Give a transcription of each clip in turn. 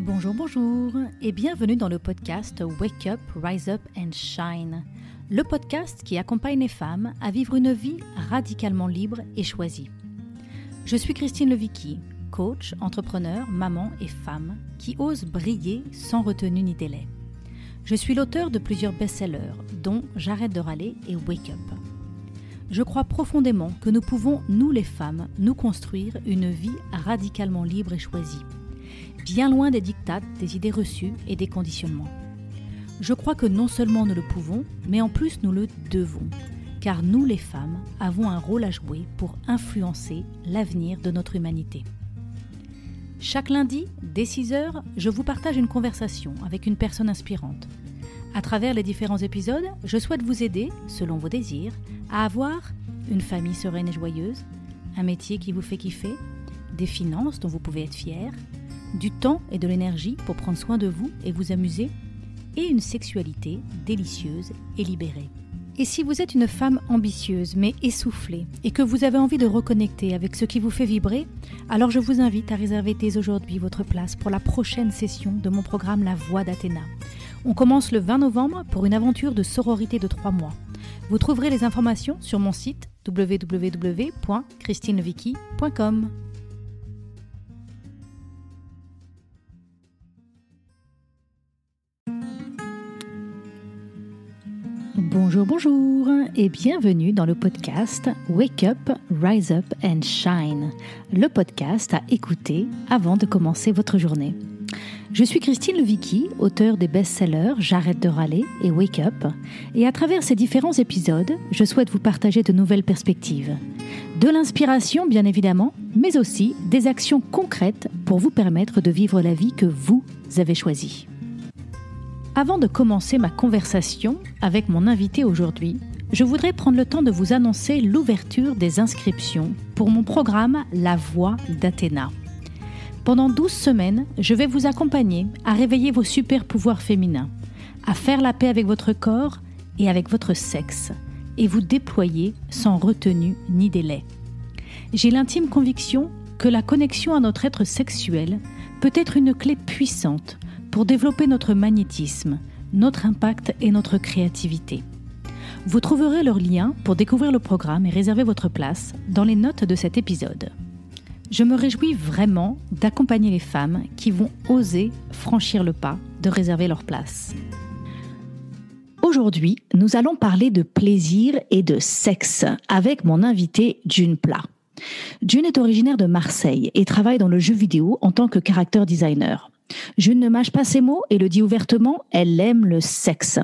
Bonjour et bienvenue dans le podcast Wake Up, Rise Up and Shine, le podcast qui accompagne les femmes à vivre une vie radicalement libre et choisie. Je suis Christine Levicki, coach, entrepreneur, maman et femme qui ose briller sans retenue ni délai. Je suis l'auteur de plusieurs best-sellers dont J'arrête de râler et Wake Up. Je crois profondément que nous pouvons, nous les femmes, nous construire une vie radicalement libre et choisie, bien loin des diktats, des idées reçues et des conditionnements. Je crois que non seulement nous le pouvons, mais en plus nous le devons, car nous les femmes avons un rôle à jouer pour influencer l'avenir de notre humanité. Chaque lundi, dès 6h, je vous partage une conversation avec une personne inspirante. À travers les différents épisodes, je souhaite vous aider, selon vos désirs, à avoir une famille sereine et joyeuse, un métier qui vous fait kiffer, des finances dont vous pouvez être fiers, du temps et de l'énergie pour prendre soin de vous et vous amuser, et une sexualité délicieuse et libérée. Et si vous êtes une femme ambitieuse mais essoufflée et que vous avez envie de reconnecter avec ce qui vous fait vibrer, alors je vous invite à réserver dès aujourd'hui votre place pour la prochaine session de mon programme La Voix d'Athéna. On commence le 20 novembre pour une aventure de sororité de 3 mois. Vous trouverez les informations sur mon site www.christinelevicki.com. Bonjour et bienvenue dans le podcast Wake Up, Rise Up and Shine, le podcast à écouter avant de commencer votre journée. Je suis Christine Levicki, auteure des best-sellers J'arrête de râler et Wake Up, et à travers ces différents épisodes, je souhaite vous partager de nouvelles perspectives. De l'inspiration bien évidemment, mais aussi des actions concrètes pour vous permettre de vivre la vie que vous avez choisie. Avant de commencer ma conversation avec mon invité aujourd'hui, je voudrais prendre le temps de vous annoncer l'ouverture des inscriptions pour mon programme La Voix d'Athéna. Pendant 12 semaines, je vais vous accompagner à réveiller vos super pouvoirs féminins, à faire la paix avec votre corps et avec votre sexe, et vous déployer sans retenue ni délai. J'ai l'intime conviction que la connexion à notre être sexuel peut être une clé puissante pour développer notre magnétisme, notre impact et notre créativité. Vous trouverez leur lien pour découvrir le programme et réserver votre place dans les notes de cet épisode. Je me réjouis vraiment d'accompagner les femmes qui vont oser franchir le pas de réserver leur place. Aujourd'hui, nous allons parler de plaisir et de sexe avec mon invitée June Pla. June est originaire de Marseille et travaille dans le jeu vidéo en tant que character designer. June ne mâche pas ses mots et le dit ouvertement, elle aime le sexe.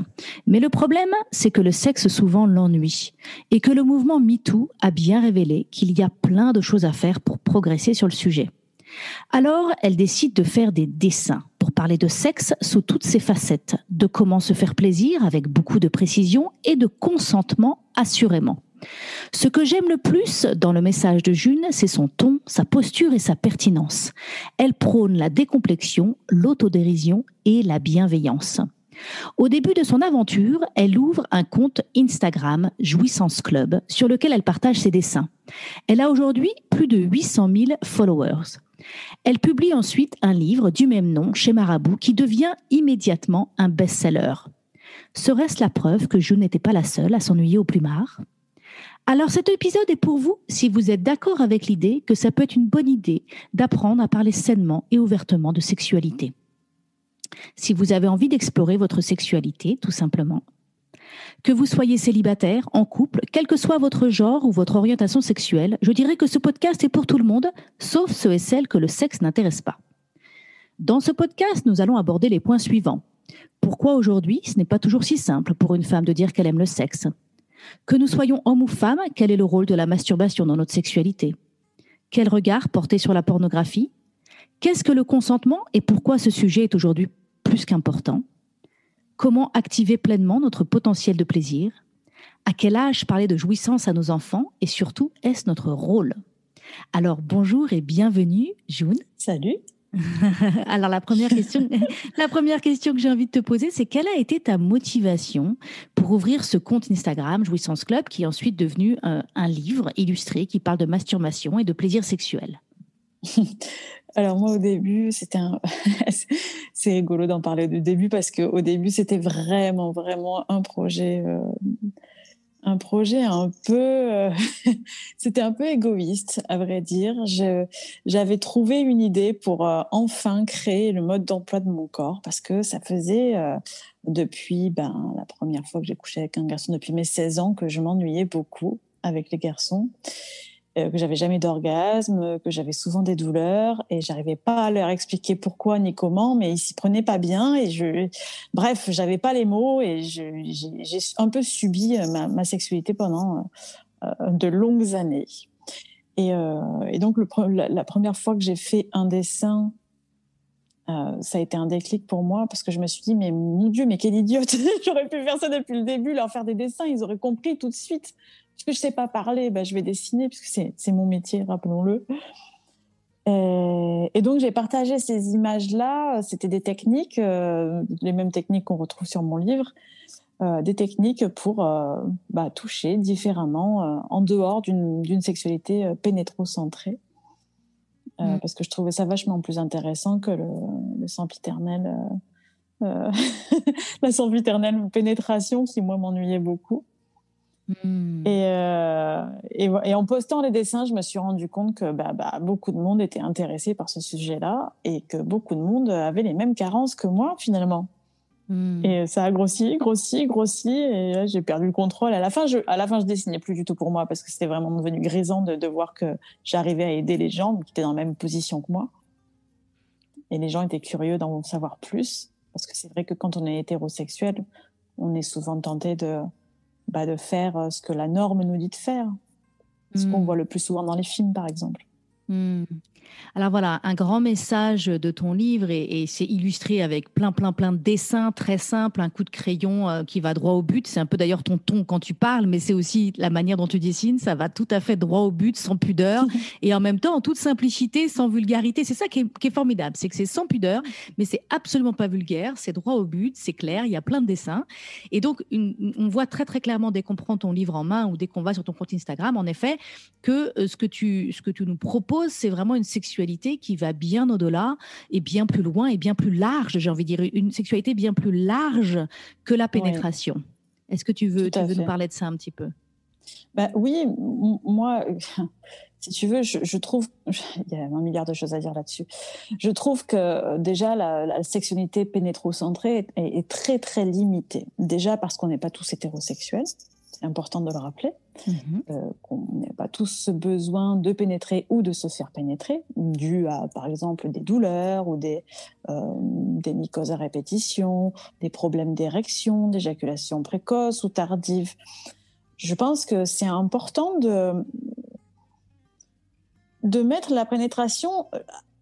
Mais le problème, c'est que le sexe souvent l'ennuie et que le mouvement MeToo a bien révélé qu'il y a plein de choses à faire pour progresser sur le sujet. Alors, elle décide de faire des dessins pour parler de sexe sous toutes ses facettes, de comment se faire plaisir avec beaucoup de précision et de consentement assurément. Ce que j'aime le plus dans le message de June, c'est son ton, sa posture et sa pertinence. Elle prône la décomplexion, l'autodérision et la bienveillance. Au début de son aventure, elle ouvre un compte Instagram Jouissance Club sur lequel elle partage ses dessins. Elle a aujourd'hui plus de 800 000 followers. Elle publie ensuite un livre du même nom chez Marabout qui devient immédiatement un best-seller. Serait-ce la preuve que June n'était pas la seule à s'ennuyer au plumard ? Alors cet épisode est pour vous si vous êtes d'accord avec l'idée que ça peut être une bonne idée d'apprendre à parler sainement et ouvertement de sexualité. Si vous avez envie d'explorer votre sexualité, tout simplement. Que vous soyez célibataire, en couple, quel que soit votre genre ou votre orientation sexuelle, je dirais que ce podcast est pour tout le monde, sauf ceux et celles que le sexe n'intéresse pas. Dans ce podcast, nous allons aborder les points suivants. Pourquoi aujourd'hui, ce n'est pas toujours si simple pour une femme de dire qu'elle aime le sexe ? Que nous soyons hommes ou femmes, quel est le rôle de la masturbation dans notre sexualité ? Quel regard porter sur la pornographie ? Qu'est-ce que le consentement et pourquoi ce sujet est aujourd'hui plus qu'important ? Comment activer pleinement notre potentiel de plaisir ? À quel âge parler de jouissance à nos enfants ? Et surtout, est-ce notre rôle ? Alors bonjour et bienvenue, June. Salut. Alors la première question que j'ai envie de te poser, c'est quelle a été ta motivation pour ouvrir ce compte Instagram Jouissance Club, qui est ensuite devenu un livre illustré qui parle de masturbation et de plaisir sexuel ? Alors moi, au début, c'est rigolo d'en parler du début parce qu'au début, c'était vraiment, vraiment un projet un peu, c'était un peu égoïste, à vrai dire. J'avais trouvé une idée pour enfin créer le mode d'emploi de mon corps parce que ça faisait depuis la première fois que j'ai couché avec un garçon depuis mes 16 ans que je m'ennuyais beaucoup avec les garçons, que j'avais jamais d'orgasme, que j'avais souvent des douleurs et j'arrivais pas à leur expliquer pourquoi ni comment, mais ils s'y prenaient pas bien bref, j'avais pas les mots et j'ai un peu subi ma sexualité pendant de longues années. Et donc la première fois que j'ai fait un dessin, ça a été un déclic pour moi parce que je me suis dit mais mon Dieu, mais quelle idiote, j'aurais pu faire ça depuis le début, leur faire des dessins, ils auraient compris tout de suite. Puisque je sais pas parler, je vais dessiner puisque c'est mon métier, rappelons-le. Et donc j'ai partagé ces images-là. C'était des techniques, les mêmes techniques qu'on retrouve sur mon livre, des techniques pour toucher différemment en dehors d'une sexualité pénétrocentrée. Parce que je trouvais ça vachement plus intéressant que le sempiternel, la sempiternelle pénétration qui, moi, m'ennuyait beaucoup. Et en postant les dessins, je me suis rendu compte que beaucoup de monde était intéressé par ce sujet-là et que beaucoup de monde avait les mêmes carences que moi, finalement. Et ça a grossi. Et là, j'ai perdu le contrôle. À la fin, je dessinais plus du tout pour moi parce que c'était vraiment devenu grisant de voir que j'arrivais à aider les gens qui étaient dans la même position que moi. Et les gens étaient curieux d'en savoir plus. Parce que c'est vrai que quand on est hétérosexuel, on est souvent tenté de faire ce que la norme nous dit de faire. Ce qu'on voit le plus souvent dans les films, par exemple. Alors voilà, un grand message de ton livre et c'est illustré avec plein de dessins très simples, un coup de crayon qui va droit au but. C'est un peu d'ailleurs ton ton quand tu parles, mais c'est aussi la manière dont tu dessines. Ça va tout à fait droit au but, sans pudeur et en même temps en toute simplicité, sans vulgarité. C'est ça qui est formidable, c'est que c'est sans pudeur, mais c'est absolument pas vulgaire. C'est droit au but, c'est clair. Il y a plein de dessins et donc on voit très très clairement dès qu'on prend ton livre en main ou dès qu'on va sur ton compte Instagram, en effet, que ce que tu nous proposes, c'est vraiment une sexualité qui va bien au-delà et bien plus loin et bien plus large, j'ai envie de dire, une sexualité bien plus large que la pénétration. Oui. Est-ce que tu veux nous parler de ça un petit peu ? Oui, moi, si tu veux, je trouve, il y a 1 milliard de choses à dire là-dessus. Je trouve que déjà la sexualité pénétrocentrée est très très limitée. Déjà parce qu'on n'est pas tous hétérosexuels. C'est important de le rappeler, qu'on n'a pas tous ce besoin de pénétrer ou de se faire pénétrer, dû à, par exemple, des douleurs ou des mycoses à répétition, des problèmes d'érection, d'éjaculation précoce ou tardive. Je pense que c'est important de mettre la pénétration,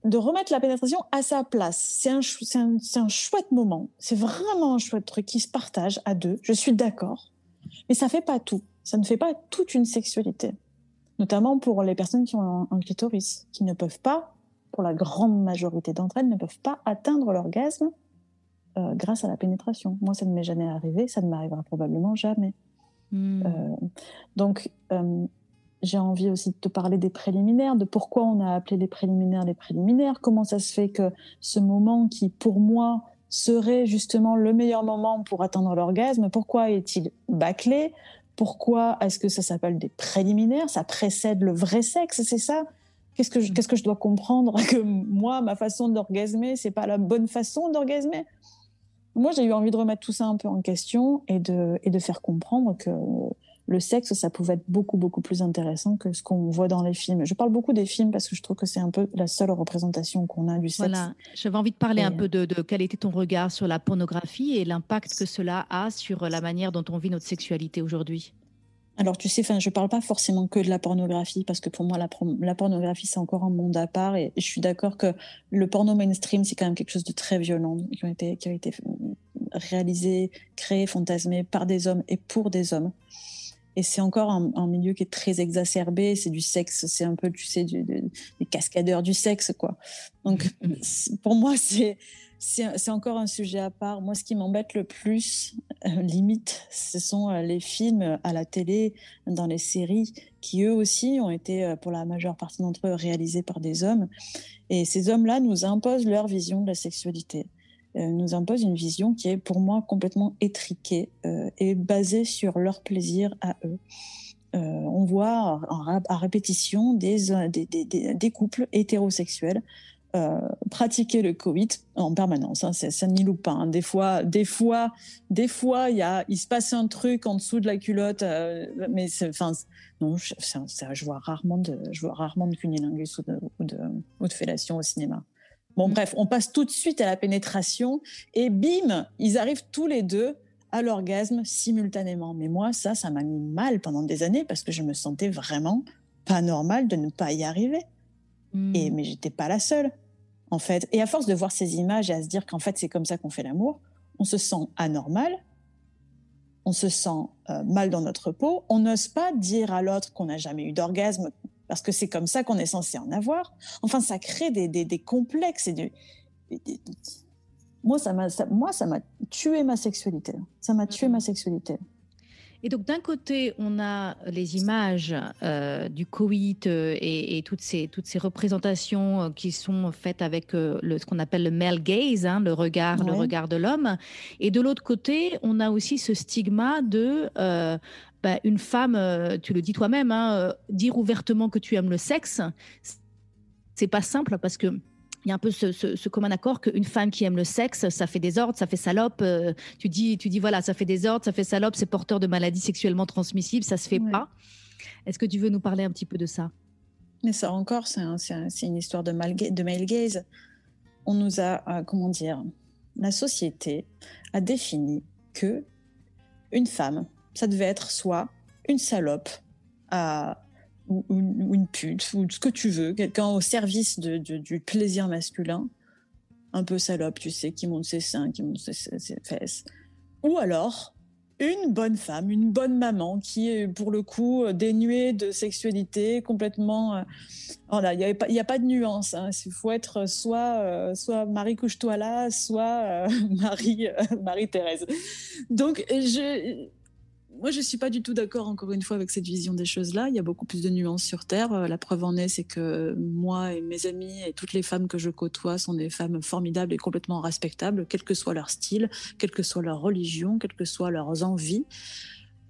de remettre la pénétration à sa place. C'est un chouette moment. C'est vraiment un chouette truc qui se partage à deux. Je suis d'accord. Mais ça fait pas tout. Ça ne fait pas toute une sexualité. Notamment pour les personnes qui ont un clitoris, qui ne peuvent pas, pour la grande majorité d'entre elles, ne peuvent pas atteindre l'orgasme grâce à la pénétration. Moi, ça ne m'est jamais arrivé, ça ne m'arrivera probablement jamais. Donc, j'ai envie aussi de te parler des préliminaires, de pourquoi on a appelé les préliminaires, comment ça se fait que ce moment qui, pour moi, serait justement le meilleur moment pour atteindre l'orgasme, pourquoi est-il bâclé ? Pourquoi est-ce que ça s'appelle des préliminaires ? Ça précède le vrai sexe, c'est ça ? Qu'est-ce que je dois comprendre ? Que moi, ma façon d'orgasmer, c'est pas la bonne façon d'orgasmer ? Moi, j'ai eu envie de remettre tout ça un peu en question et de faire comprendre que le sexe, ça pouvait être beaucoup, beaucoup plus intéressant que ce qu'on voit dans les films. Je parle beaucoup des films parce que je trouve que c'est un peu la seule représentation qu'on a du sexe. Voilà, j'avais envie de parler un peu de quel était ton regard sur la pornographie et l'impact que cela a sur la manière dont on vit notre sexualité aujourd'hui. Alors, tu sais, je ne parle pas forcément que de la pornographie, parce que pour moi, la pornographie, c'est encore un monde à part. Et je suis d'accord que le porno mainstream, c'est quand même quelque chose de très violent, qui a été réalisé, créé, fantasmé par des hommes et pour des hommes. Et c'est encore un milieu qui est très exacerbé. C'est du sexe, c'est un peu, tu sais, des cascadeurs du sexe, quoi. Donc, pour moi, c'est encore un sujet à part. Moi, ce qui m'embête le plus, limite, ce sont les films à la télé, dans les séries, qui eux aussi ont été, pour la majeure partie d'entre eux, réalisés par des hommes. Et ces hommes-là nous imposent leur vision de la sexualité, nous imposent une vision qui est pour moi complètement étriquée et basée sur leur plaisir à eux. On voit à répétition des couples hétérosexuels pratiquer le coït en permanence. Hein, ça n'y loupe pas. Hein. Des fois, il se passe un truc en dessous de la culotte, mais non, je vois rarement de cunnilingus ou de fellation au cinéma. Bon, bref, on passe tout de suite à la pénétration et bim, ils arrivent tous les deux à l'orgasme simultanément. Mais moi, ça m'a mis mal pendant des années parce que je me sentais vraiment pas normale de ne pas y arriver. Mais j'étais pas la seule, en fait. Et à force de voir ces images et à se dire qu'en fait, c'est comme ça qu'on fait l'amour, on se sent anormal, on se sent mal dans notre peau, on n'ose pas dire à l'autre qu'on n'a jamais eu d'orgasme parce que c'est comme ça qu'on est censé en avoir. Enfin, ça crée des complexes et Moi, ça m'a tué ma sexualité. Ça m'a tué ma sexualité. Et donc, d'un côté, on a les images du coït et toutes ces représentations qui sont faites avec ce qu'on appelle le male gaze, hein, le regard de l'homme. Et de l'autre côté, on a aussi ce stigma de une femme, tu le dis toi-même, hein, dire ouvertement que tu aimes le sexe, c'est pas simple parce que il y a un peu ce commun accord qu'une femme qui aime le sexe, ça fait désordre, ça fait salope. Tu dis voilà, ça fait désordre, ça fait salope, c'est porteur de maladies sexuellement transmissibles, ça se fait pas. Est-ce que tu veux nous parler un petit peu de ça? Mais ça encore, c'est une histoire de male gaze. On nous a, la société a défini que une femme, ça devait être soit une salope ou une pute, ou ce que tu veux, quelqu'un au service du plaisir masculin, un peu salope, tu sais, qui monte ses seins, qui monte ses fesses. Ou alors, une bonne femme, une bonne maman, qui est pour le coup dénuée de sexualité, complètement... il n'y a pas de nuance. Hein. Il faut être soit Marie couche-toi là, soit Marie-Thérèse. Donc, moi, je ne suis pas du tout d'accord, encore une fois, avec cette vision des choses-là. Il y a beaucoup plus de nuances sur Terre. La preuve en est, c'est que moi et mes amis et toutes les femmes que je côtoie sont des femmes formidables et complètement respectables, quel que soit leur style, quelle que soit leur religion, quelles que soient leurs envies.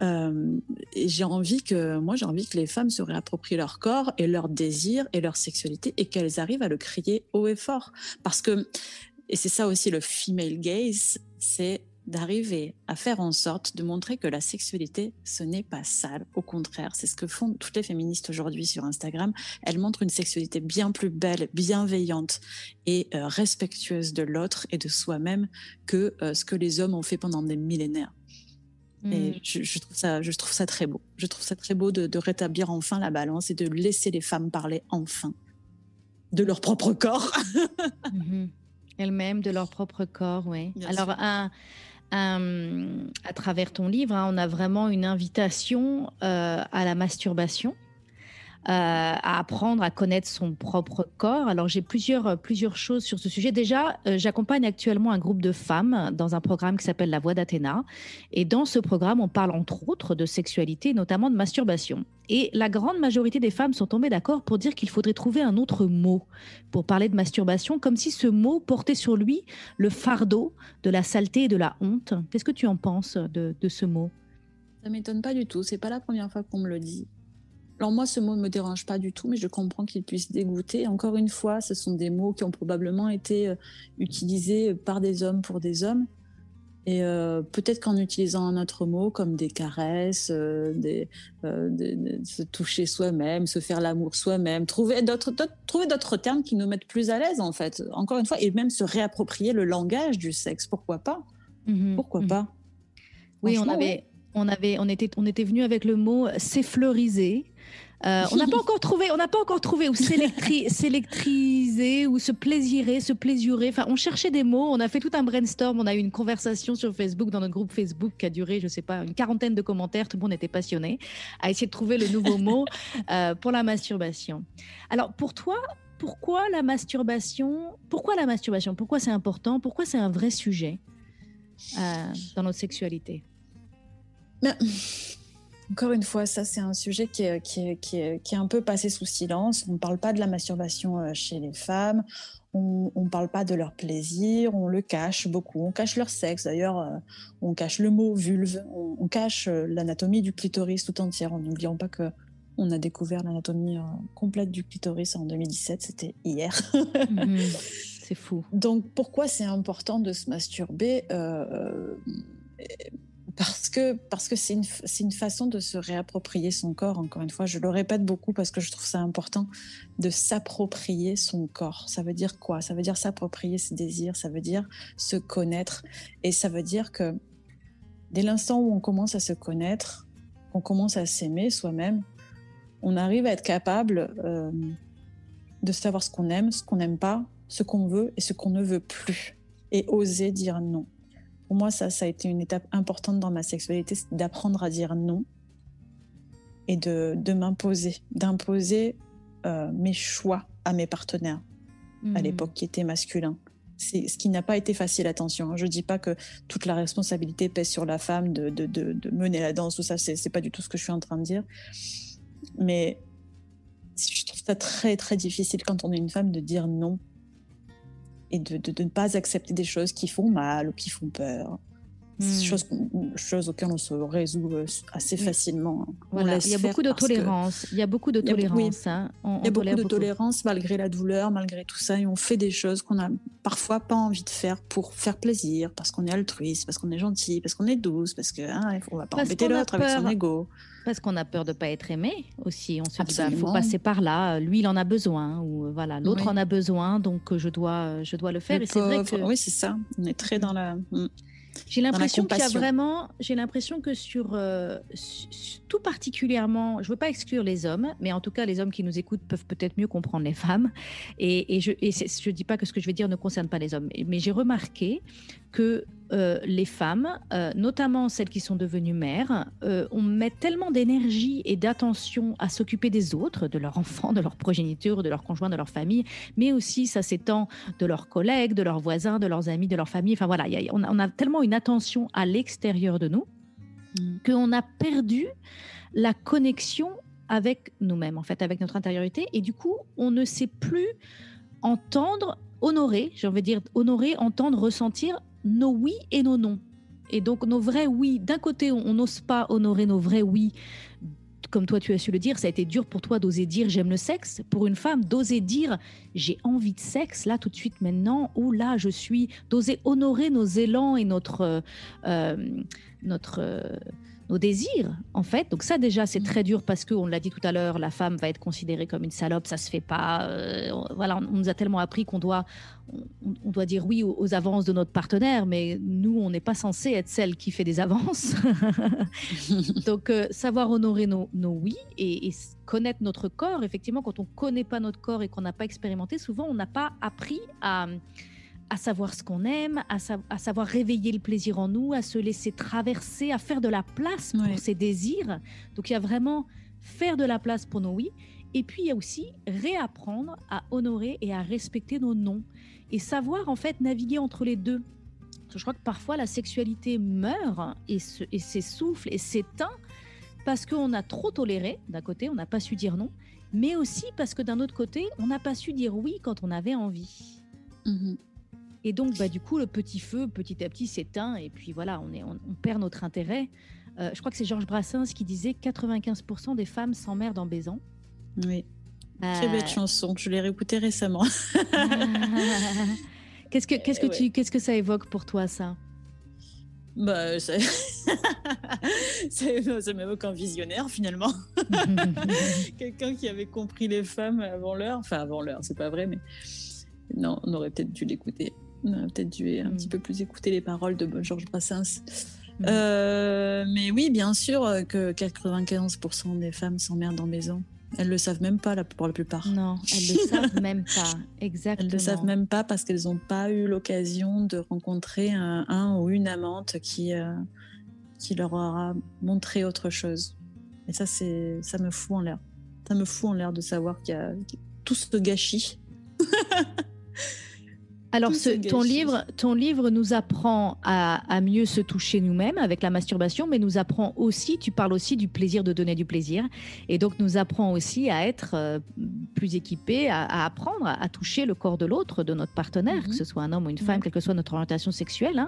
Et j'ai envie que les femmes se réapproprient leur corps et leur désir et leur sexualité et qu'elles arrivent à le crier haut et fort. Parce que, et c'est ça aussi le female gaze, c'est d'arriver à faire en sorte de montrer que la sexualité, ce n'est pas sale. Au contraire, c'est ce que font toutes les féministes aujourd'hui sur Instagram. Elles montrent une sexualité bien plus belle, bienveillante et respectueuse de l'autre et de soi-même que ce que les hommes ont fait pendant des millénaires. Et je trouve ça très beau. Je trouve ça très beau de rétablir enfin la balance et de laisser les femmes parler enfin de leur propre corps. Elles-mêmes, de leur propre corps, oui. Alors, à travers ton livre, hein, on a vraiment une invitation à la masturbation, à apprendre à connaître son propre corps. Alors, j'ai plusieurs choses sur ce sujet. Déjà, j'accompagne actuellement un groupe de femmes dans un programme qui s'appelle La Voix d'Athéna. Et dans ce programme, on parle entre autres de sexualité, notamment de masturbation. Et la grande majorité des femmes sont tombées d'accord pour dire qu'il faudrait trouver un autre mot pour parler de masturbation, comme si ce mot portait sur lui le fardeau de la saleté et de la honte. Qu'est-ce que tu en penses de ce mot? Ça m'étonne pas du tout. C'est pas la première fois qu'on me le dit. Alors moi, ce mot ne me dérange pas du tout, mais je comprends qu'il puisse dégoûter. Encore une fois, ce sont des mots qui ont probablement été utilisés par des hommes pour des hommes. Et peut-être qu'en utilisant un autre mot, comme des caresses, se toucher soi-même, se faire l'amour soi-même, trouver d'autres termes qui nous mettent plus à l'aise, en fait. Encore une fois, et même se réapproprier le langage du sexe. Pourquoi pas? Pourquoi pas? Oui, on était venu avec le mot s'effleuriser. On n'a pas encore trouvé ou s'électriser ou se plaisirer. Enfin, on cherchait des mots. On a fait tout un brainstorm. On a eu une conversation sur Facebook, dans notre groupe Facebook, qui a duré, je sais pas, une 40aine de commentaires. Tout le monde était passionné à essayer de trouver le nouveau mot pour la masturbation. Alors, pour toi, pourquoi la masturbation? Pourquoi c'est important? Pourquoi c'est un vrai sujet dans notre sexualité? Encore une fois, ça, c'est un sujet qui est un peu passé sous silence. On ne parle pas de la masturbation chez les femmes. On ne parle pas de leur plaisir. On le cache beaucoup. On cache leur sexe. D'ailleurs, on cache le mot vulve. On cache l'anatomie du clitoris tout entière. N'oublions pas qu'on a découvert l'anatomie complète du clitoris en 2017. C'était hier. C'est fou. Donc, pourquoi c'est important de se masturber parce que c'est une façon de se réapproprier son corps. Encore une fois, je le répète beaucoup parce que je trouve ça important de s'approprier son corps. Ça veut dire quoi? Ça veut dire s'approprier ses désirs, ça veut dire se connaître. Et ça veut dire que dès l'instant où on commence à se connaître, qu'on commence à s'aimer soi-même, on arrive à être capable de savoir ce qu'on aime, ce qu'on n'aime pas, ce qu'on veut et ce qu'on ne veut plus. Et oser dire non. Pour moi, ça a été une étape importante dans ma sexualité, c'est d'apprendre à dire non et de m'imposer, d'imposer mes choix à mes partenaires, à l'époque qui étaient masculins. C'est ce qui n'a pas été facile, attention. Je ne dis pas que toute la responsabilité pèse sur la femme de mener la danse, tout ça, c'est pas du tout ce que je suis en train de dire. Mais je trouve ça très, très difficile quand on est une femme de dire non. Et de ne pas accepter des choses qui font mal ou qui font peur. C'est des choses auxquelles on se résout assez facilement. Voilà. Il y a beaucoup de tolérance. Il y a beaucoup de tolérance. Il y a beaucoup de tolérance malgré la douleur, malgré tout ça. Et on fait des choses qu'on n'a parfois pas envie de faire pour faire plaisir, parce qu'on est altruiste, parce qu'on est gentil, parce qu'on est douce, parce qu'on ne va pas embêter l'autre avec son ego. Parce qu'on a peur de ne pas être aimé aussi. On se dit, il faut passer par là. Lui, il en a besoin. Ou voilà, l'autre en a besoin, donc je dois le faire. Et c'est vrai que... Oui, c'est ça. On est très dans la... J'ai l'impression qu'il y a vraiment, que sur tout particulièrement, je veux pas exclure les hommes, mais en tout cas les hommes qui nous écoutent peuvent peut-être mieux comprendre les femmes. Et je dis pas que ce que je vais dire ne concerne pas les hommes, mais j'ai remarqué que les femmes, notamment celles qui sont devenues mères, on met tellement d'énergie et d'attention à s'occuper des autres, de leurs enfants, de leurs progénitures, de leurs conjoints, de leur famille, mais aussi ça s'étend de leurs collègues, de leurs voisins, de leurs amis, de leur famille. Enfin voilà, on a tellement une attention à l'extérieur de nous qu'on a perdu la connexion avec nous-mêmes, en fait, avec notre intériorité. Et du coup, on ne sait plus honorer, entendre, ressentir nos oui et nos non. Et donc, nos vrais oui, d'un côté, on n'ose pas honorer nos vrais oui. Comme toi, tu as su le dire, ça a été dur pour toi d'oser dire j'aime le sexe. Pour une femme, d'oser dire j'ai envie de sexe, là, tout de suite, maintenant, ou là, d'oser honorer nos élans et nos désirs, en fait. Donc ça, déjà, c'est très dur parce qu'on l'a dit tout à l'heure, la femme va être considérée comme une salope, ça se fait pas. Voilà, on nous a tellement appris qu'on doit dire oui aux avances de notre partenaire, mais nous, on n'est pas censé être celle qui fait des avances. Donc, savoir honorer nos oui et connaître notre corps. Effectivement, quand on connaît pas notre corps et qu'on n'a pas expérimenté, souvent, on n'a pas appris à savoir ce qu'on aime, à savoir réveiller le plaisir en nous, à se laisser traverser, à faire de la place pour ses désirs. Donc, il y a vraiment faire de la place pour nos oui. Et puis, il y a aussi réapprendre à honorer et à respecter nos non. Et savoir, en fait, naviguer entre les deux. Parce que je crois que parfois, la sexualité meurt et s'essouffle et s'éteint parce qu'on a trop toléré. D'un côté, on n'a pas su dire non. Mais aussi parce que d'un autre côté, on n'a pas su dire oui quand on avait envie. Et donc, du coup, le petit feu, petit à petit, s'éteint. Et puis voilà, on perd notre intérêt. Je crois que c'est Georges Brassens qui disait 95% des femmes s'emmerdent en baisant. Oui. Très belle chanson. Je l'ai réécoutée récemment. Qu'est-ce que ça évoque pour toi, ça? Ça m'évoque un visionnaire, finalement. Quelqu'un qui avait compris les femmes avant l'heure. Enfin, avant l'heure, c'est pas vrai, mais non, on aurait peut-être dû l'écouter. On aurait peut-être dû un petit peu plus écouter les paroles de Georges Brassens. Mais oui, bien sûr que 95% des femmes s'emmerdent en maison. Elles le savent même pas pour la plupart. Non, elles le savent même pas. Exactement. Elles le savent même pas parce qu'elles n'ont pas eu l'occasion de rencontrer un ou une amante qui leur aura montré autre chose. Et ça me fout en l'air. Ça me fout en l'air de savoir qu'il y a tout ce gâchis. Alors, Tout se ton livre nous apprend à mieux se toucher nous-mêmes avec la masturbation, mais nous apprend aussi, tu parles aussi du plaisir de donner du plaisir, et donc nous apprend aussi à être plus équipés, à apprendre à toucher le corps de l'autre, de notre partenaire, que ce soit un homme ou une femme, quelle que soit notre orientation sexuelle.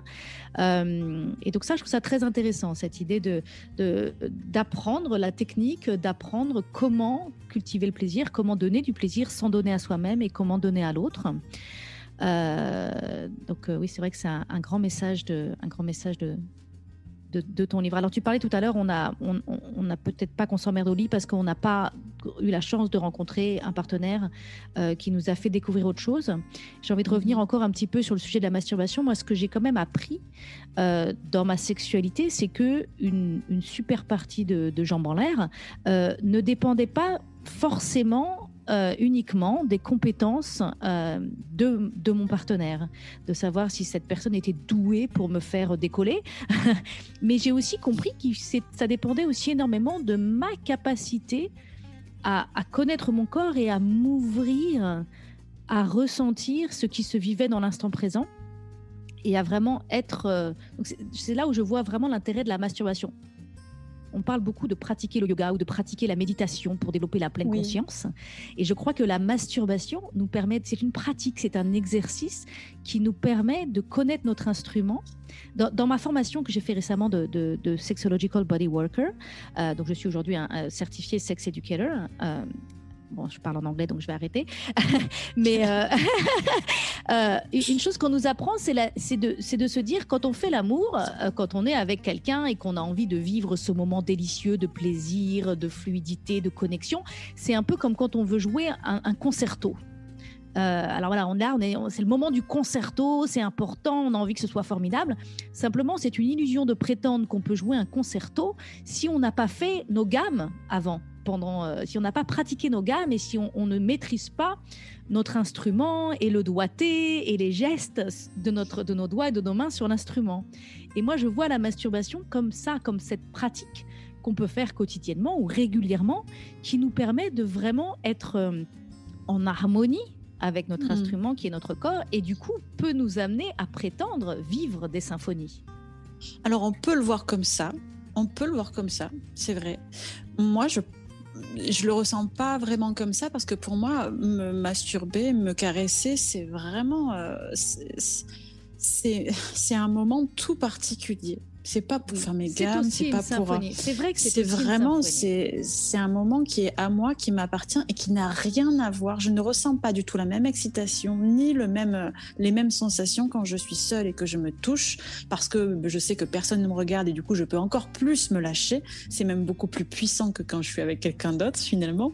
Hein. Et donc ça, je trouve ça très intéressant, cette idée d'apprendre la technique, d'apprendre comment cultiver le plaisir, comment donner du plaisir sans donner à soi-même et comment donner à l'autre. Donc oui, c'est vrai que c'est un grand message de ton livre. Alors tu parlais tout à l'heure, on a peut-être pas qu'on s'emmerde au lit parce qu'on n'a pas eu la chance de rencontrer un partenaire qui nous a fait découvrir autre chose. J'ai envie de revenir encore un petit peu sur le sujet de la masturbation. Moi, ce que j'ai quand même appris dans ma sexualité, c'est que une super partie de jambes en l'air ne dépendait pas forcément uniquement des compétences de mon partenaire, de savoir si cette personne était douée pour me faire décoller. Mais j'ai aussi compris que ça dépendait aussi énormément de ma capacité à connaître mon corps et à m'ouvrir, à ressentir ce qui se vivait dans l'instant présent et à vraiment être... Donc c'est là où je vois vraiment l'intérêt de la masturbation. On parle beaucoup de pratiquer le yoga ou de pratiquer la méditation pour développer la pleine conscience. Et je crois que la masturbation nous permet, c'est une pratique, c'est un exercice qui nous permet de connaître notre instrument. Dans ma formation que j'ai fait récemment de Sexological Body Worker, donc je suis aujourd'hui un certifié Sex Educator. Bon, je parle en anglais, donc je vais arrêter. Mais une chose qu'on nous apprend, c'est de se dire, quand on fait l'amour, quand on est avec quelqu'un et qu'on a envie de vivre ce moment délicieux de plaisir, de fluidité, de connexion, c'est un peu comme quand on veut jouer un concerto. Alors voilà, c'est le moment du concerto, c'est important, on a envie que ce soit formidable. Simplement, c'est une illusion de prétendre qu'on peut jouer un concerto si on n'a pas fait nos gammes avant. Si on n'a pas pratiqué nos gammes et si on ne maîtrise pas notre instrument et le doigté et les gestes de nos doigts et de nos mains sur l'instrument. Et moi, je vois la masturbation comme ça, comme cette pratique qu'on peut faire quotidiennement ou régulièrement, qui nous permet de vraiment être en harmonie avec notre instrument qui est notre corps et du coup peut nous amener à prétendre vivre des symphonies. Alors on peut le voir comme ça, c'est vrai. Moi, je le ressens pas vraiment comme ça parce que pour moi, me masturber, me caresser, c'est vraiment c'est un moment tout particulier. C'est pas pour faire mes gammes, c'est pas pour. C'est vrai que c'est vraiment c'est un moment qui est à moi, qui m'appartient et qui n'a rien à voir. Je ne ressens pas du tout la même excitation ni les mêmes sensations quand je suis seule et que je me touche parce que je sais que personne ne me regarde et du coup je peux encore plus me lâcher. C'est même beaucoup plus puissant que quand je suis avec quelqu'un d'autre finalement.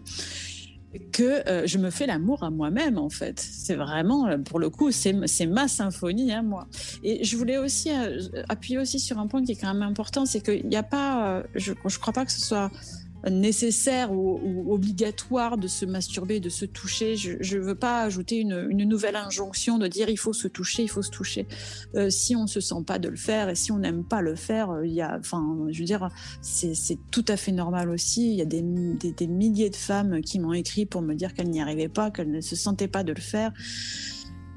Que je me fais l'amour à moi-même en fait. C'est vraiment, pour le coup, c'est ma symphonie à moi. Et je voulais aussi appuyer aussi sur un point qui est quand même important, c'est qu'il n'y a pas, je crois pas que ce soit nécessaire ou obligatoire de se masturber, de se toucher. Je veux pas ajouter une nouvelle injonction de dire il faut se toucher. Si on se sent pas de le faire et si on n'aime pas le faire, je veux dire, c'est tout à fait normal aussi. Il y a des milliers de femmes qui m'ont écrit pour me dire qu'elles n'y arrivaient pas, qu'elles ne se sentaient pas de le faire.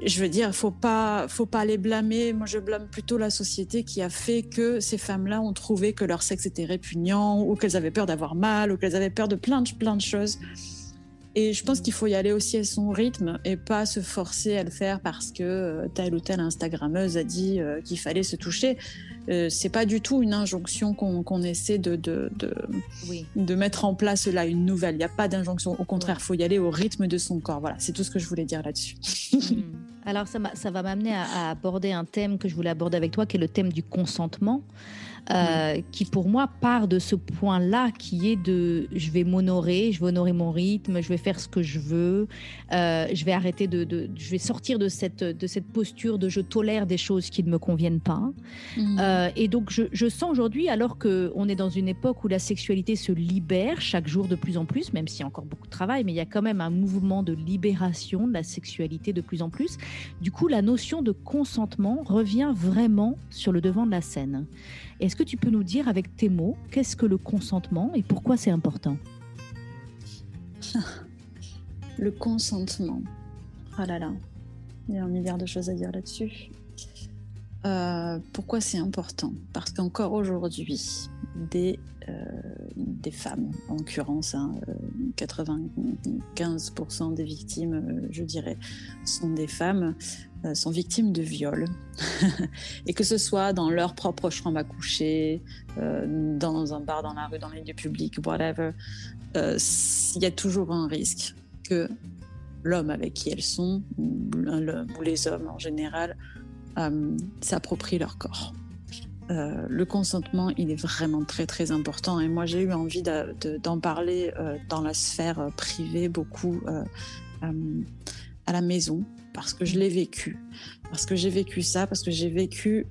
Je veux dire, faut pas les blâmer. Moi, je blâme plutôt la société qui a fait que ces femmes-là ont trouvé que leur sexe était répugnant ou qu'elles avaient peur d'avoir mal ou qu'elles avaient peur de plein de choses. Et je pense qu'il faut y aller aussi à son rythme et pas se forcer à le faire parce que telle ou telle Instagrammeuse a dit qu'il fallait se toucher. C'est pas du tout une injonction qu'on essaie de mettre en place là, une nouvelle. Il n'y a pas d'injonction. Au contraire, il faut y aller au rythme de son corps. Voilà, c'est tout ce que je voulais dire là-dessus. Alors, ça va m'amener à aborder un thème que je voulais aborder avec toi, qui est le thème du consentement. Qui pour moi part de ce point-là qui est je vais m'honorer, je vais honorer mon rythme, je vais faire ce que je veux, je vais arrêter je vais sortir de cette posture de je tolère des choses qui ne me conviennent pas. Et donc je sens aujourd'hui, alors qu'on est dans une époque où la sexualité se libère chaque jour de plus en plus, même s'il y a encore beaucoup de travail, mais il y a quand même un mouvement de libération de la sexualité de plus en plus. Du coup, la notion de consentement revient vraiment sur le devant de la scène. Est-ce que tu peux nous dire avec tes mots, qu'est-ce que le consentement et pourquoi c'est important ? Le consentement. Oh là là. Il y a un milliard de choses à dire là-dessus. Pourquoi c'est important? Parce qu'encore aujourd'hui, des femmes, en l'occurrence, 95% des victimes, je dirais, sont des femmes, sont victimes de viol. Et que ce soit dans leur propre chambre à coucher, dans un bar, dans la rue, dans les lieux publics, whatever, il y a toujours un risque que l'homme avec qui elles sont, ou les hommes en général, s'approprient leur corps. Le consentement, il est vraiment très très important, et moi j'ai eu envie d'en parler dans la sphère privée beaucoup à la maison, parce que je l'ai vécu, parce que j'ai vécu ça, parce que j'ai vécu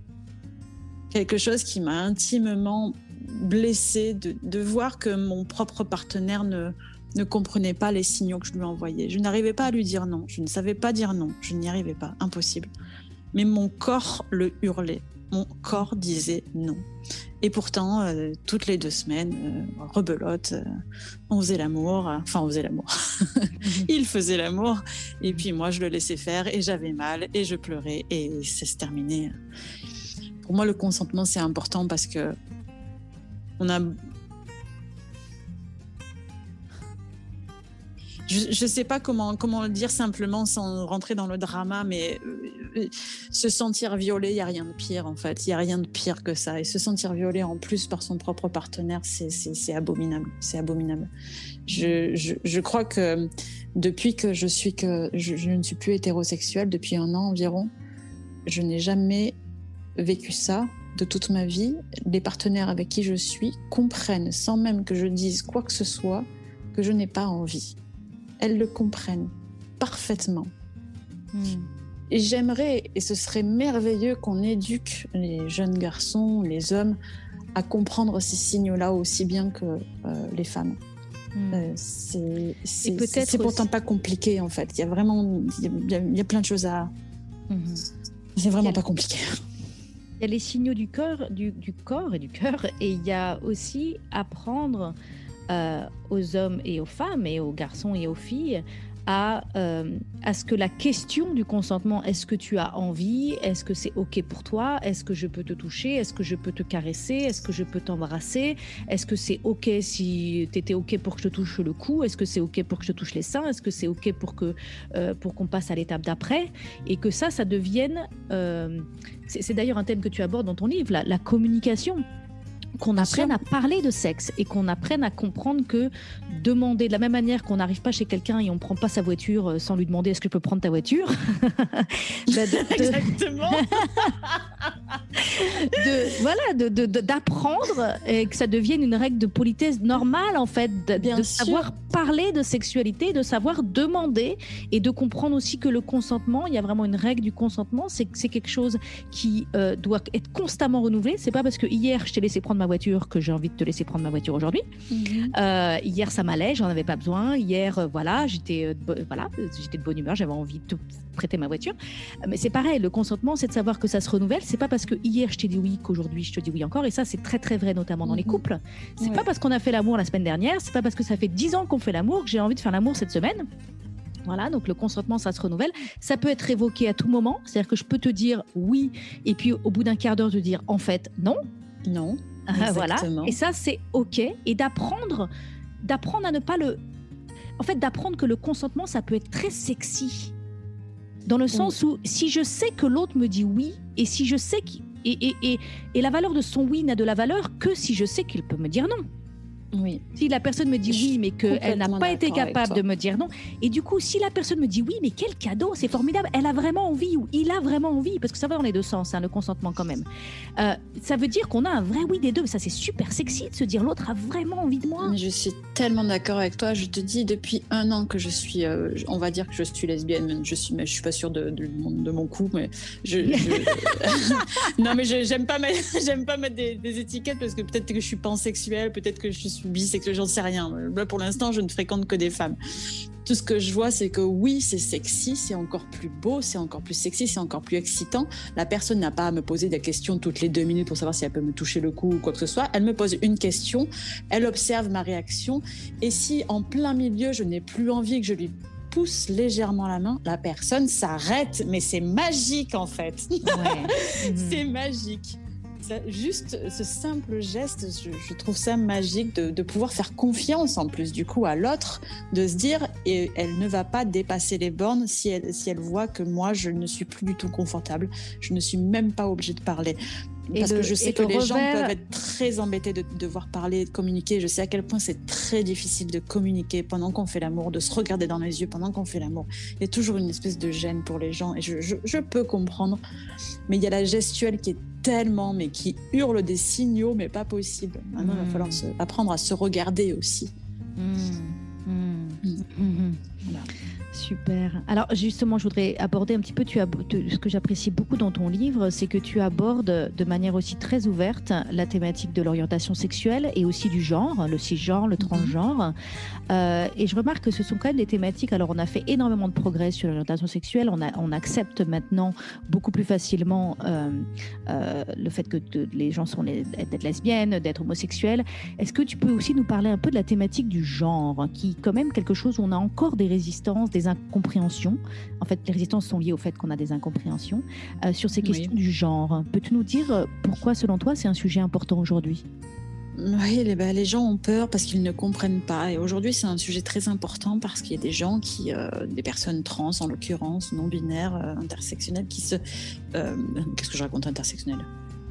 quelque chose qui m'a intimement blessée de voir que mon propre partenaire ne comprenait pas les signaux que je lui envoyais. Je n'arrivais pas à lui dire non, je ne savais pas dire non, je n'y arrivais pas, impossible. Mais mon corps le hurlait, mon corps disait non. Et pourtant, toutes les 2 semaines, rebelote, on faisait l'amour, il faisait l'amour, et puis moi je le laissais faire, et j'avais mal, et je pleurais, et ça se terminait. Pour moi, le consentement, c'est important parce que on a... Je ne sais pas comment le dire simplement sans rentrer dans le drama, mais se sentir violé, il n'y a rien de pire en fait. Il n'y a rien de pire que ça. Et se sentir violé en plus par son propre partenaire, c'est abominable. C'est abominable. Je crois que depuis que je ne suis plus hétérosexuelle, depuis 1 an environ, je n'ai jamais vécu ça de toute ma vie. Les partenaires avec qui je suis comprennent, sans même que je dise quoi que ce soit, que je n'ai pas envie. Elles le comprennent parfaitement. Et j'aimerais, et ce serait merveilleux, qu'on éduque les jeunes garçons, les hommes, à comprendre ces signaux-là aussi bien que les femmes. C'est pourtant pas compliqué en fait. Il y a vraiment, il y a plein de choses à... C'est vraiment pas compliqué. Il y a les signaux du corps et du cœur, et il y a aussi apprendre aux hommes et aux femmes, et aux garçons et aux filles, à ce que la question du consentement, est-ce que tu as envie, est-ce que c'est ok pour toi, est-ce que je peux te toucher, est-ce que je peux te caresser, est-ce que je peux t'embrasser, est-ce que c'est ok si t'étais ok pour que je te touche le cou, est-ce que c'est ok pour que je te touche les seins, est-ce que c'est ok pour qu'on passe à l'étape d'après, et que ça devienne c'est d'ailleurs un thème que tu abordes dans ton livre, la communication. Qu'on apprenne à parler de sexe, et qu'on apprenne à comprendre que demander, de la même manière qu'on n'arrive pas chez quelqu'un et on ne prend pas sa voiture sans lui demander est-ce que je peux prendre ta voiture. Exactement. D'apprendre, et que ça devienne une règle de politesse normale en fait, de savoir parler de sexualité, de savoir demander, et de comprendre aussi que le consentement, il y a vraiment une règle du consentement, c'est quelque chose qui doit être constamment renouvelé. C'est pas parce que hier je t'ai laissé prendre ma voiture que j'ai envie de te laisser prendre ma voiture aujourd'hui. Hier ça m'allait, j'en avais pas besoin. Hier j'étais de bonne humeur, j'avais envie de te prêter ma voiture. Mais c'est pareil, le consentement, c'est de savoir que ça se renouvelle. C'est pas parce que hier je t'ai dit oui qu'aujourd'hui je te dis oui encore. Et ça c'est très très vrai, notamment dans les couples. C'est pas parce qu'on a fait l'amour la semaine dernière, c'est pas parce que ça fait 10 ans qu'on fait l'amour que j'ai envie de faire l'amour cette semaine. Voilà, donc le consentement, ça se renouvelle. Ça peut être évoqué à tout moment. C'est-à-dire que je peux te dire oui, et puis au bout d'un quart d'heure te dire en fait non. Non. Voilà. Et ça, c'est ok. Et d'apprendre à ne pas d'apprendre que le consentement, ça peut être très sexy. Dans le sens où, si je sais que l'autre me dit oui, et si je sais et la valeur de son oui n'a de la valeur que si je sais qu'il peut me dire non. Oui. Si la personne me dit oui, mais qu'elle n'a pas été capable de me dire non, et du coup, si la personne me dit oui, mais quel cadeau, c'est formidable, elle a vraiment envie, ou il a vraiment envie, parce que ça va dans les deux sens, le consentement quand même. Ça veut dire qu'on a un vrai oui des deux. Ça, c'est super sexy de se dire l'autre a vraiment envie de moi. Mais je suis tellement d'accord avec toi. Je te dis depuis 1 an que je suis, on va dire que je suis lesbienne. Je suis pas sûre de mon coup, mais non, mais j'aime pas mettre des étiquettes, parce que peut-être que je suis pansexuelle, peut-être que je suis bisexuelle, j'en sais rien. Là, pour l'instant, je ne fréquente que des femmes. Tout ce que je vois, c'est que oui, c'est sexy, c'est encore plus beau, c'est encore plus sexy, c'est encore plus excitant. La personne n'a pas à me poser des questions toutes les 2 minutes pour savoir si elle peut me toucher le cou ou quoi que ce soit. Elle me pose une question, elle observe ma réaction, et si en plein milieu, je n'ai plus envie, que je lui pousse légèrement la main, la personne s'arrête. Mais c'est magique, en fait. Ouais. C'est magique. Juste ce simple geste, je trouve ça magique de pouvoir faire confiance en plus du coup à l'autre, de se dire et elle ne va pas dépasser les bornes si elle voit que moi je ne suis plus du tout confortable, je ne suis même pas obligée de parler. Parce que je sais que les gens peuvent être très embêtés de devoir parler, de communiquer. Je sais à quel point c'est très difficile de communiquer pendant qu'on fait l'amour, de se regarder dans les yeux pendant qu'on fait l'amour. Il y a toujours une espèce de gêne pour les gens et je peux comprendre. Mais il y a la gestuelle qui est tellement, mais qui hurle des signaux, mais pas possible. Maintenant, il va falloir apprendre à se regarder aussi. Voilà. Super. Alors justement, je voudrais aborder un petit peu, ce que j'apprécie beaucoup dans ton livre, c'est que tu abordes de manière aussi très ouverte la thématique de l'orientation sexuelle et aussi du genre, le cisgenre, le transgenre. Et je remarque que ce sont quand même des thématiques, alors on a fait énormément de progrès sur l'orientation sexuelle, on accepte maintenant beaucoup plus facilement le fait que les gens sont d'être lesbiennes, d'être homosexuels. Est-ce que tu peux aussi nous parler un peu de la thématique du genre, qui est quand même quelque chose où on a encore des résistances, des incompréhensions. En fait, les résistances sont liées au fait qu'on a des incompréhensions sur ces questions du genre. Peux-tu nous dire pourquoi, selon toi, c'est un sujet important aujourd'hui ? Oui, les gens ont peur parce qu'ils ne comprennent pas. Et aujourd'hui, c'est un sujet très important parce qu'il y a des gens des personnes trans, en l'occurrence, non-binaires, intersectionnelles, qu'est-ce que je raconte, intersectionnelles ?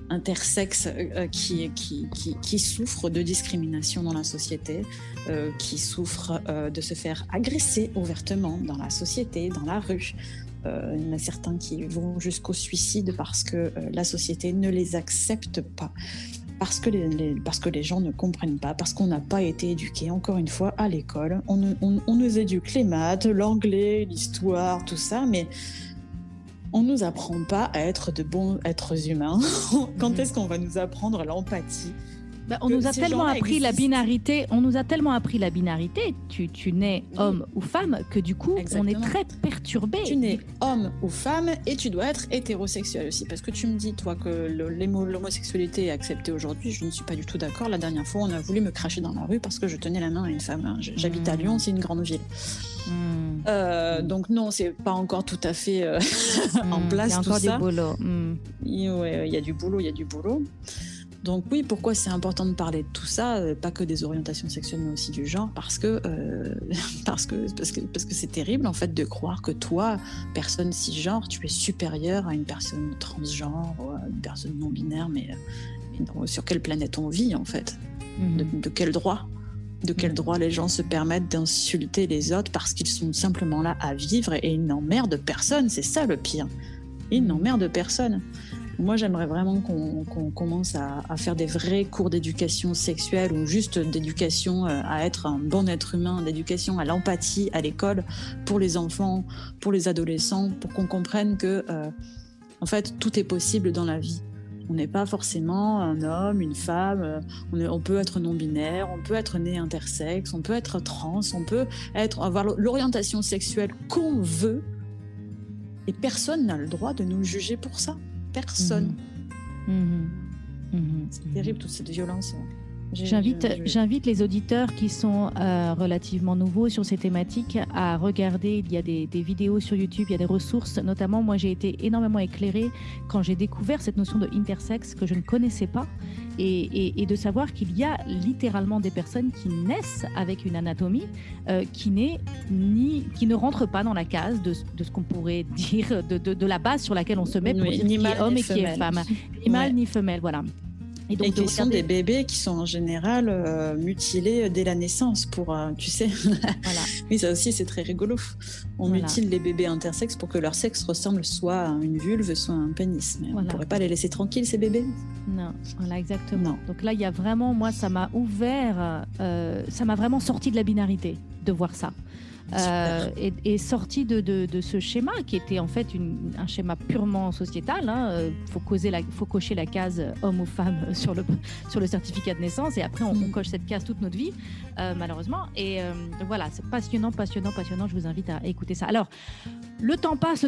Intersexes qui souffrent de discrimination dans la société, qui souffrent de se faire agresser ouvertement dans la société, dans la rue. Il y en a certains qui vont jusqu'au suicide parce que la société ne les accepte pas, parce que les gens ne comprennent pas, parce qu'on n'a pas été éduqués, encore une fois, à l'école. On nous éduque les maths, l'anglais, l'histoire, tout ça, mais on ne nous apprend pas à être de bons êtres humains. Quand est-ce qu'on va nous apprendre l'empathie ? On nous a tellement appris la binarité. On nous a tellement appris la binarité. Tu nais homme ou femme que du coup, on est très perturbé. Tu nais homme ou femme et tu dois être hétérosexuel aussi. Parce que tu me dis, toi, que l'homosexualité est acceptée aujourd'hui. Je ne suis pas du tout d'accord. La dernière fois, on a voulu me cracher dans la rue parce que je tenais la main à une femme. J'habite à Lyon, c'est une grande ville. Donc non, c'est pas encore tout à fait en place. Il y a encore du boulot. Il y a du boulot. Donc oui, pourquoi c'est important de parler de tout ça, pas que des orientations sexuelles, mais aussi du genre, parce que c'est terrible en fait de croire que toi, personne cisgenre, tu es supérieure à une personne transgenre ou à une personne non binaire, mais sur quelle planète on vit en fait ? De quel droit ? De quel droit les gens se permettent d'insulter les autres parce qu'ils sont simplement là à vivre et ils n'emmerdent personne, c'est ça le pire. Ils n'emmerdent personne. Moi, j'aimerais vraiment qu'on commence à faire des vrais cours d'éducation sexuelle ou juste d'éducation à être un bon être humain, d'éducation à l'empathie à l'école pour les enfants, pour les adolescents, pour qu'on comprenne que, en fait, tout est possible dans la vie. On n'est pas forcément un homme, une femme, on peut être non-binaire, on peut être né intersexe, on peut être trans, on peut avoir l'orientation sexuelle qu'on veut et personne n'a le droit de nous juger pour ça. Personne. C'est terrible toute cette violence. J'invite les auditeurs qui sont relativement nouveaux sur ces thématiques à regarder. Il y a des vidéos sur YouTube, il y a des ressources. Notamment, moi, j'ai été énormément éclairée quand j'ai découvert cette notion de intersexe que je ne connaissais pas et de savoir qu'il y a littéralement des personnes qui naissent avec une anatomie qui ne rentre pas dans la case de ce qu'on pourrait dire de la base sur laquelle on se met pour dire qui est homme et qui est femme. Ni mâle ni femelle, voilà. Et qui sont des bébés qui sont en général mutilés dès la naissance pour, tu sais. Voilà. Oui, ça aussi, c'est très rigolo. On mutile les bébés intersexes pour que leur sexe ressemble soit à une vulve, soit à un pénis. Mais on ne pourrait pas les laisser tranquilles, ces bébés. Non, voilà, exactement. Non. Donc là, il y a vraiment, moi, ça m'a ouvert, ça m'a vraiment sorti de la binarité de voir ça. Et sorti de ce schéma qui était en fait un schéma purement sociétal. Faut cocher la case homme ou femme sur le certificat de naissance et après on coche cette case toute notre vie, malheureusement. Et voilà, c'est passionnant. Je vous invite à écouter ça. Alors, le temps passe.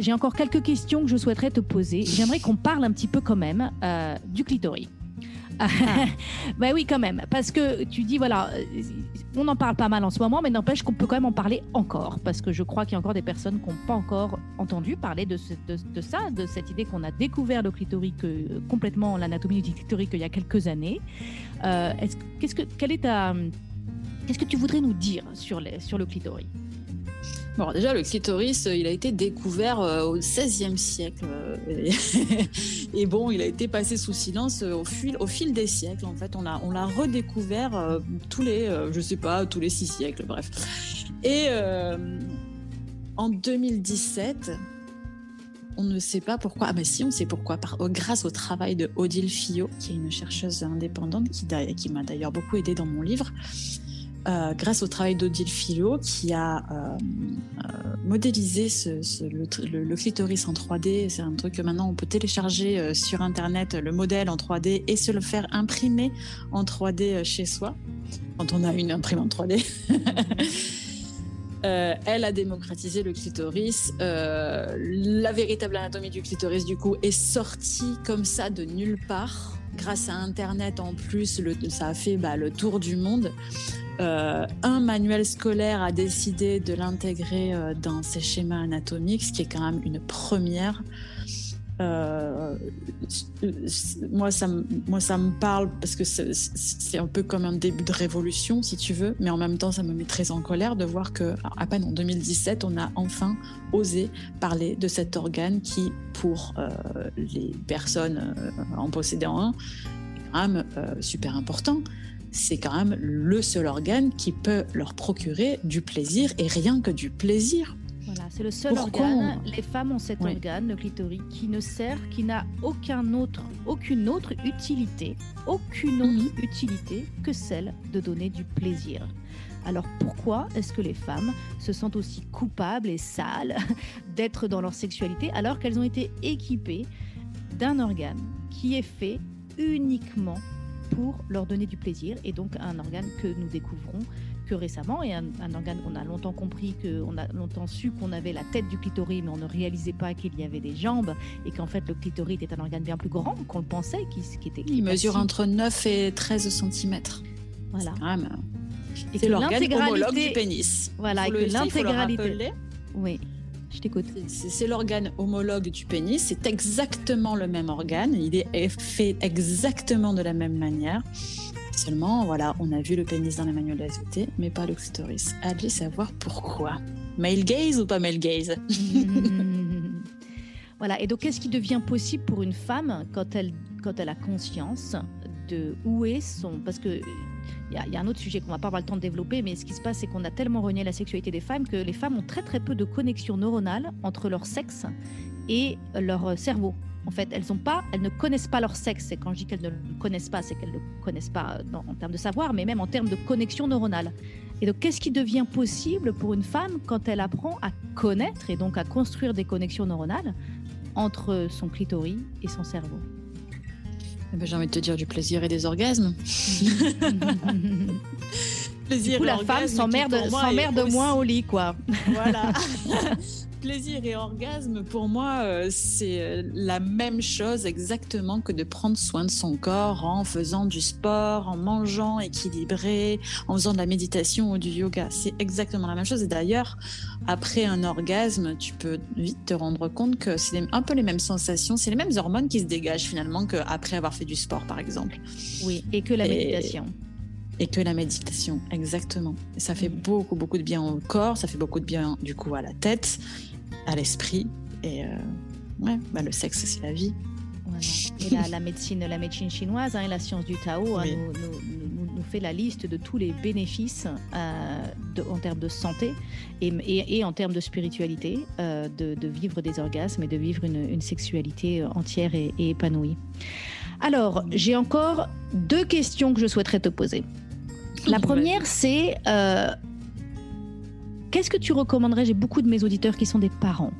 J'ai encore quelques questions que je souhaiterais te poser. J'aimerais qu'on parle un petit peu quand même du clitoris. Ben oui, quand même. Parce que tu dis, voilà, on en parle pas mal en ce moment, mais n'empêche qu'on peut quand même en parler encore. Parce que je crois qu'il y a encore des personnes qui n'ont pas encore entendu parler de ça, de cette idée qu'on a découvert le clitoris, complètement l'anatomie du clitoris il y a quelques années. Qu'est-ce que tu voudrais nous dire sur le clitoris? Bon, déjà, le clitoris, il a été découvert au XVIe siècle. Et bon, il a été passé sous silence au fil des siècles. En fait, on l'a redécouvert tous les 6 siècles, bref. Et en 2017, on ne sait pas pourquoi. Ah ben si, on sait pourquoi. Grâce au travail de Odile Fillot, qui est une chercheuse indépendante, qui m'a d'ailleurs beaucoup aidée dans mon livre. Grâce au travail d'Odile Fillot, qui a modélisé le clitoris en 3D. C'est un truc que maintenant on peut télécharger sur Internet, le modèle en 3D, et se le faire imprimer en 3D chez soi, quand on a une imprimante 3D. Elle a démocratisé le clitoris. La véritable anatomie du clitoris, du coup, est sortie comme ça de nulle part. Grâce à Internet, en plus, ça a fait le tour du monde. Un manuel scolaire a décidé de l'intégrer dans ses schémas anatomiques, ce qui est quand même une première. Moi, ça me parle parce que c'est un peu comme un début de révolution, si tu veux, mais en même temps, ça me met très en colère de voir qu'à peine en 2017, on a enfin osé parler de cet organe qui, pour les personnes en possédant un, est quand même super important. C'est quand même le seul organe qui peut leur procurer du plaisir, et rien que du plaisir. Voilà, c'est le seul organe. Les femmes ont cet organe, le clitoris, qui n'a aucune autre utilité que celle de donner du plaisir. Alors pourquoi est-ce que les femmes se sentent aussi coupables et sales d'être dans leur sexualité alors qu'elles ont été équipées d'un organe qui est fait uniquement pour leur donner du plaisir, et donc un organe que nous découvrons que récemment, et un organe qu'on a longtemps compris, qu'on a longtemps su qu'on avait la tête du clitoris, mais on ne réalisait pas qu'il y avait des jambes, et qu'en fait le clitoris était un organe bien plus grand qu'on le pensait. Il mesure entre 9 et 13 cm. Voilà. C'est l'organe homologue du pénis. Voilà, et que l'intégralité... Oui. Je t'écoute. C'est l'organe homologue du pénis, c'est exactement le même organe, il est fait exactement de la même manière. Seulement, voilà, on a vu le pénis dans les manuels de SVT, mais pas le clitoris. Allez savoir pourquoi. Male gaze ou pas male gaze? Voilà, et donc qu'est-ce qui devient possible pour une femme quand elle a conscience de où est son... Parce que il y a un autre sujet qu'on va pas avoir le temps de développer, mais ce qui se passe, c'est qu'on a tellement renié la sexualité des femmes que les femmes ont très très peu de connexion neuronale entre leur sexe et leur cerveau. En fait, elles ne connaissent pas leur sexe. Et quand je dis qu'elles ne le connaissent pas, c'est qu'elles ne le connaissent pas en termes de savoir, mais même en termes de connexion neuronale. Et donc, qu'est-ce qui devient possible pour une femme quand elle apprend à connaître et donc à construire des connexions neuronales entre son clitoris et son cerveau? J'ai envie de te dire du plaisir et des orgasmes. Plaisir, du coup, la femme s'emmerde moins au lit, quoi. Voilà. Plaisir et orgasme, pour moi, c'est la même chose exactement que de prendre soin de son corps en faisant du sport, en mangeant équilibré, en faisant de la méditation ou du yoga. C'est exactement la même chose. Et d'ailleurs, après un orgasme, tu peux vite te rendre compte que c'est un peu les mêmes sensations, c'est les mêmes hormones qui se dégagent finalement qu'après avoir fait du sport, par exemple. Oui, et que la méditation. Et que la méditation, exactement. Et ça fait beaucoup, beaucoup de bien au corps, ça fait beaucoup de bien du coup à la tête, à l'esprit, et le sexe, c'est la vie. Voilà. Et la médecine chinoise et la science du Tao nous fait la liste de tous les bénéfices en termes de santé et en termes de spiritualité, de vivre des orgasmes et de vivre une sexualité entière et épanouie. Alors, j'ai encore 2 questions que je souhaiterais te poser. La première, c'est qu'est-ce que tu recommanderais? J'ai beaucoup de mes auditeurs qui sont des parents.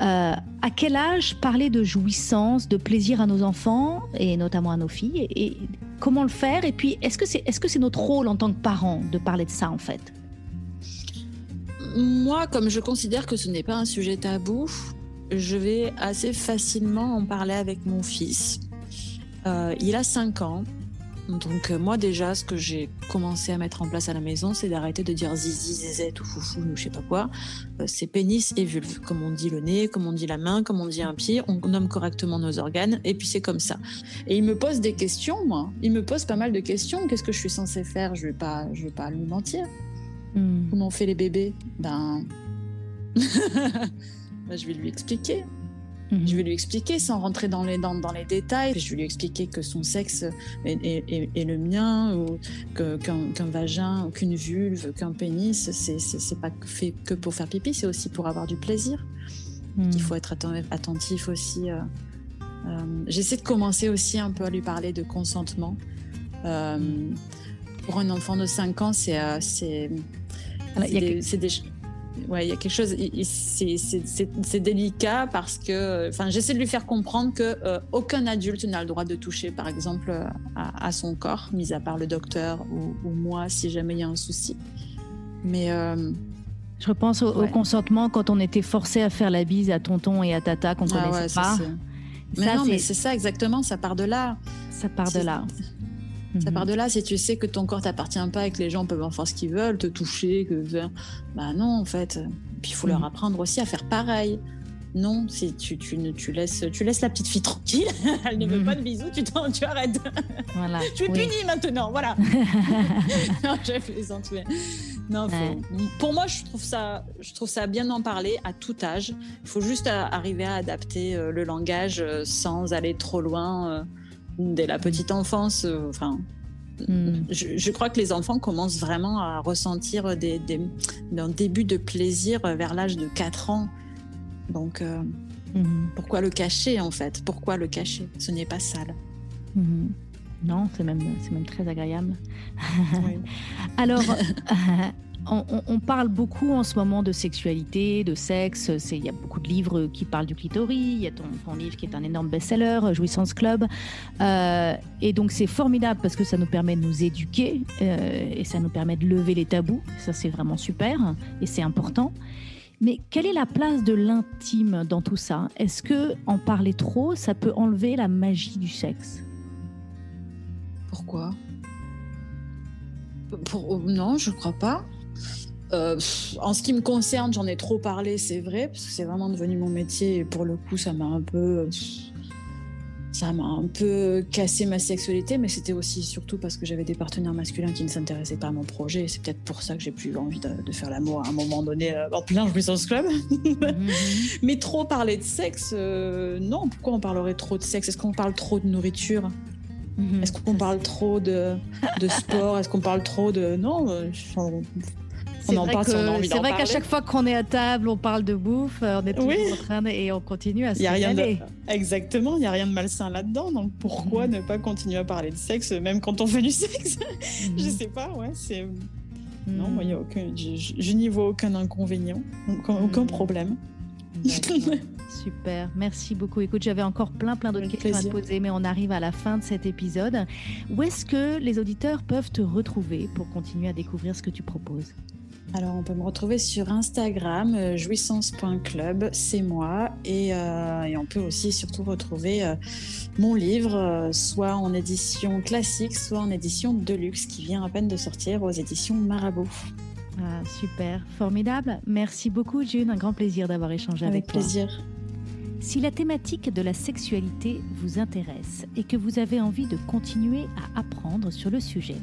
À quel âge parler de jouissance, de plaisir à nos enfants et notamment à nos filles, et comment le faire? Et puis, est-ce que c'est notre rôle en tant que parents de parler de ça en fait? Moi, comme je considère que ce n'est pas un sujet tabou, je vais assez facilement en parler avec mon fils. Il a 5 ans Donc moi déjà, ce que j'ai commencé à mettre en place à la maison, c'est d'arrêter de dire zizi, zézette ou foufou ou je sais pas quoi. C'est pénis et vulve, comme on dit le nez, comme on dit la main, comme on dit un pied, on nomme correctement nos organes et puis c'est comme ça. Et il me pose des questions, moi. Il me pose pas mal de questions. Qu'est-ce que je suis censée faire? Je vais pas lui mentir. Comment on fait les bébés? Je vais lui expliquer. Je vais lui expliquer sans rentrer dans les détails. Je vais lui expliquer que son sexe est le mien, ou qu'un vagin, ou qu'une vulve, qu'un pénis, c'est pas fait que pour faire pipi, c'est aussi pour avoir du plaisir. Il faut être attentif aussi. J'essaie de commencer aussi un peu à lui parler de consentement. Pour un enfant de 5 ans, c'est ouais, il y a quelque chose, c'est délicat parce que, j'essaie de lui faire comprendre que aucun adulte n'a le droit de toucher, par exemple, à son corps, mis à part le docteur ou moi, si jamais il y a un souci. Mais je repense au consentement quand on était forcé à faire la bise à tonton et à tata qu'on connaissait pas. Mais c'est ça exactement, ça part de là. Ça part de là. Ça part de là, si tu sais que ton corps t'appartient pas et que les gens peuvent en faire ce qu'ils veulent, te toucher, non en fait. Puis il faut leur apprendre aussi à faire pareil. Non, si tu laisses la petite fille tranquille, elle ne veut pas de bisous, tu arrêtes. Voilà. Tu es punie maintenant, voilà. Non, je plaisante, mais non, pour moi, je trouve ça bien d'en parler à tout âge. Il faut juste arriver à adapter le langage sans aller trop loin. Dès la petite enfance, je crois que les enfants commencent vraiment à ressentir un début de plaisir vers l'âge de 4 ans. Donc, pourquoi le cacher en fait? Pourquoi le cacher? Ce n'est pas sale. Non, c'est même très agréable. Oui. Alors, on parle beaucoup en ce moment de sexualité, de sexe. Il y a beaucoup de livres qui parlent du clitoris. Il y a ton livre qui est un énorme best-seller, Jouissance Club. Et donc, c'est formidable parce que ça nous permet de nous éduquer et ça nous permet de lever les tabous. Ça, c'est vraiment super et c'est important. Mais quelle est la place de l'intime dans tout ça? Est-ce que en parler trop, ça peut enlever la magie du sexe? Pourquoi? Non, je crois pas. En ce qui me concerne, j'en ai trop parlé, c'est vrai, parce que c'est vraiment devenu mon métier et pour le coup, ça m'a un peu cassé ma sexualité, mais c'était aussi surtout parce que j'avais des partenaires masculins qui ne s'intéressaient pas à mon projet et c'est peut-être pour ça que j'ai plus envie de faire l'amour à un moment donné en plein Jouissance Club. Mais trop parler de sexe, non, pourquoi on parlerait trop de sexe? Est-ce qu'on parle trop de nourriture? Est-ce qu'on parle trop de sport? Est-ce qu'on parle trop de... Non, on en parle si on a envie d'en parler. C'est vrai qu'à chaque fois qu'on est à table, on parle de bouffe, on est toujours en train et on continue à se régaler. Exactement, il n'y a rien de malsain là-dedans. Donc pourquoi ne pas continuer à parler de sexe, même quand on fait du sexe? Je sais pas, c'est... Non, moi, y a aucun... je n'y vois aucun inconvénient, aucun problème. Super, merci beaucoup. Écoute, j'avais encore plein d'autres questions à te poser, mais on arrive à la fin de cet épisode. Où est-ce que les auditeurs peuvent te retrouver pour continuer à découvrir ce que tu proposes? Alors, on peut me retrouver sur Instagram, jouissance.club, c'est moi. Et on peut aussi surtout retrouver mon livre, soit en édition classique, soit en édition deluxe, qui vient à peine de sortir aux éditions Marabout. Ah, super, formidable. Merci beaucoup, June. Un grand plaisir d'avoir échangé avec toi. Avec plaisir. Si la thématique de la sexualité vous intéresse et que vous avez envie de continuer à apprendre sur le sujet,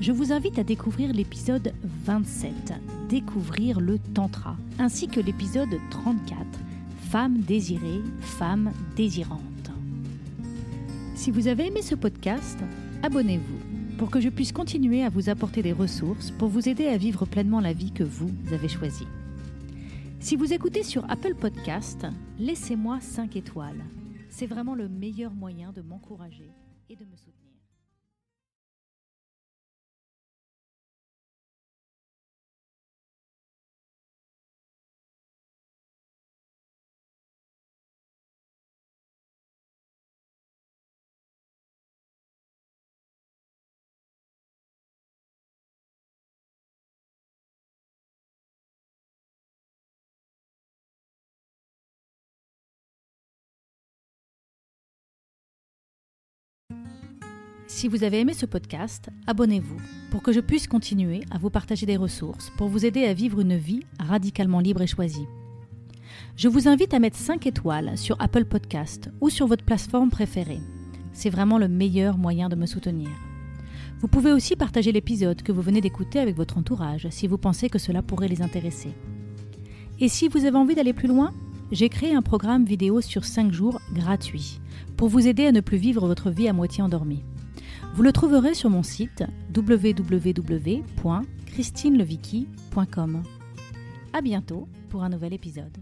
je vous invite à découvrir l'épisode 27, Découvrir le Tantra, ainsi que l'épisode 34, Femmes désirées, femmes désirantes. Si vous avez aimé ce podcast, abonnez-vous pour que je puisse continuer à vous apporter des ressources pour vous aider à vivre pleinement la vie que vous avez choisie. Si vous écoutez sur Apple Podcast, laissez-moi 5 étoiles. C'est vraiment le meilleur moyen de m'encourager et de me soutenir. Si vous avez aimé ce podcast, abonnez-vous pour que je puisse continuer à vous partager des ressources pour vous aider à vivre une vie radicalement libre et choisie. Je vous invite à mettre 5 étoiles sur Apple Podcast ou sur votre plateforme préférée. C'est vraiment le meilleur moyen de me soutenir. Vous pouvez aussi partager l'épisode que vous venez d'écouter avec votre entourage si vous pensez que cela pourrait les intéresser. Et si vous avez envie d'aller plus loin, j'ai créé un programme vidéo sur 5 jours gratuit pour vous aider à ne plus vivre votre vie à moitié endormie. Vous le trouverez sur mon site www.christinelevicky.com. À bientôt pour un nouvel épisode.